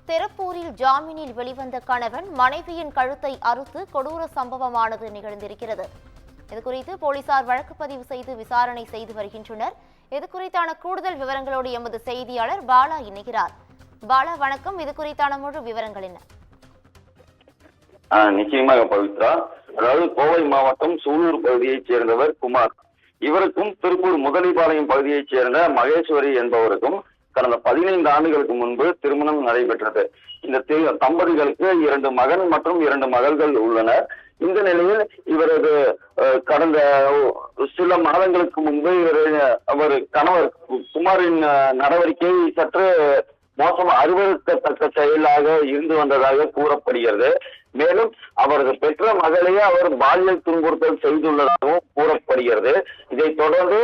திருப்பூரில் ஜாமீனில் வெளிவந்த கணவன் மனைவியின் கழுத்தை அறுத்து கொடூர சம்பவமானது நிகழ்ந்திருக்கிறது. இதுகுறித்து போலீசார் வழக்கு பதிவு செய்து விசாரணை செய்து வருகின்றனர். இதுகுறித்தான கூடுதல் விவரங்களோடு எமது செய்தியாளர் பாலா இணைகிறார். பாலா, வணக்கம். இதுகுறித்தான முழு விவரங்கள் என்ன? நிச்சயமாக பவித்ரா, அதாவது கோவை மாவட்டம் சூலூர் பகுதியைச் சேர்ந்தவர் குமார். இவருக்கும் திருப்பூர் முதலிபாளையம் பகுதியைச் சேர்ந்த மகேஸ்வரி என்பவருக்கும் கடந்த 15 ஆண்டுகளுக்கு முன்பு திருமணம் நடைபெற்றது. இந்த தம்பதிகளுக்கு 2 மகன் மற்றும் 2 மகள்கள் உள்ளனர். இந்த நிலையில் இவரது கடந்த சில மாதங்களுக்கு முன்பு அவர் கணவர் குமாரின் நடவடிக்கை சற்று மோசம் அருவருக்கத்தக்க செயலாக இருந்து வந்ததாக கூறப்படுகிறது. மேலும் அவரது பெற்ற மகளையே அவர் பாலியல் துன்புறுத்தல் செய்துள்ளதாகவும் கூறப்படுகிறது. இதைத் தொடர்ந்து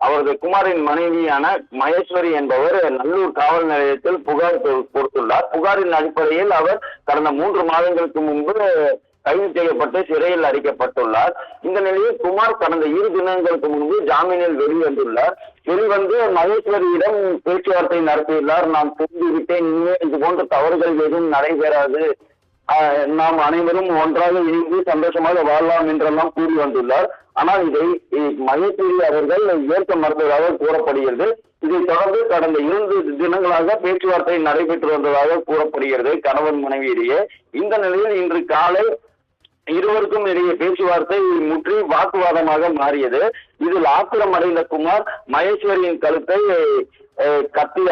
அவரது குமாரின் மனைவியான மகேஸ்வரி என்பவர் நல்லூர் காவல் நிலையத்தில் புகார் கொடுத்துள்ளார். புகாரின் அடிப்படையில் அவர் கடந்த 3 மாதங்களுக்கு முன்பு கைது செய்யப்பட்டு சிறையில் அடைக்கப்பட்டுள்ளார். இந்த நிலையில் குமார் கடந்த 2 தினங்களுக்கு முன்பு ஜாமீனில் வெளிவந்துள்ளார். வெளிவந்து மகேஸ்வரியிடம் பேச்சுவார்த்தை நடத்தியுள்ளார். நான் தெரிந்துவிட்டேன், இனிமேல் இது போன்ற தவறுகள் எதுவும் நடைபெறாது, நாம் அனைவரும் ஒன்றாக இணைந்து சந்தோஷமாக வாழலாம் என்றெல்லாம் கூறி வந்துள்ளார். ஆனால் இதை மகேஸ்வரி அவர்கள் ஏற்க மறுத்ததாக கூறப்படுகிறது. இதைத் தொடர்ந்து கடந்த 2 தினங்களாக பேச்சுவார்த்தை நடைபெற்று வந்ததாக கூறப்படுகிறது கணவன் மனைவியிடையே. இந்த நிலையில் இன்று காலை இருவருக்கும் இடையே பேச்சுவார்த்தை முற்றி வாக்குவாதமாக மாறியது. இதில் ஆத்திரம் அடைந்த குமார் மகேஸ்வரியின் கழுத்தை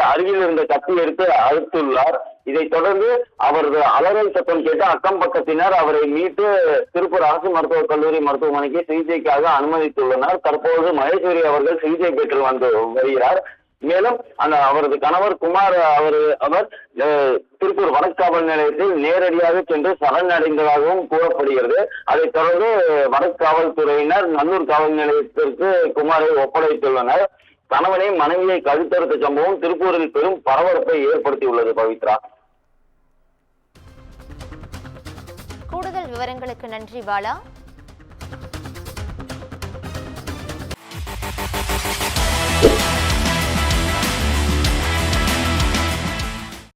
அருகில் இருந்த கத்தி எடுத்து அறுத்துள்ளார். இதைத் தொடர்ந்து அவரது அலறல் சத்தம் கேட்டு அக்கம் பக்கத்தினர் அவரை மீட்டு திருப்பூர் அரசு மருத்துவக் கல்லூரி மருத்துவமனைக்கு சிகிச்சைக்காக அனுமதித்துள்ளனர். தற்போது மகேஸ்வரி அவர்கள் சிகிச்சை பெற்று வருகிறார். மேலும் அவரது கணவர் குமார் அவர் திருப்பூர் வடக்கு காவல் நிலையத்தில் நேரடியாக சென்று சரணடைந்ததாகவும் கூறப்படுகிறது. அதைத் தொடர்ந்து வடக்கு காவல்துறையினர் நல்லூர் காவல் நிலையத்திற்கு குமாரை ஒப்படைத்துள்ளனர். கணவனை மனைவியை கழுத்தறுத்த சம்பவம் திருப்பூரில் பெரும் பரபரப்பை ஏற்படுத்தியுள்ளது. பவித்ரா, கூடுதல் விவரங்களுக்கு நன்றி பாலா.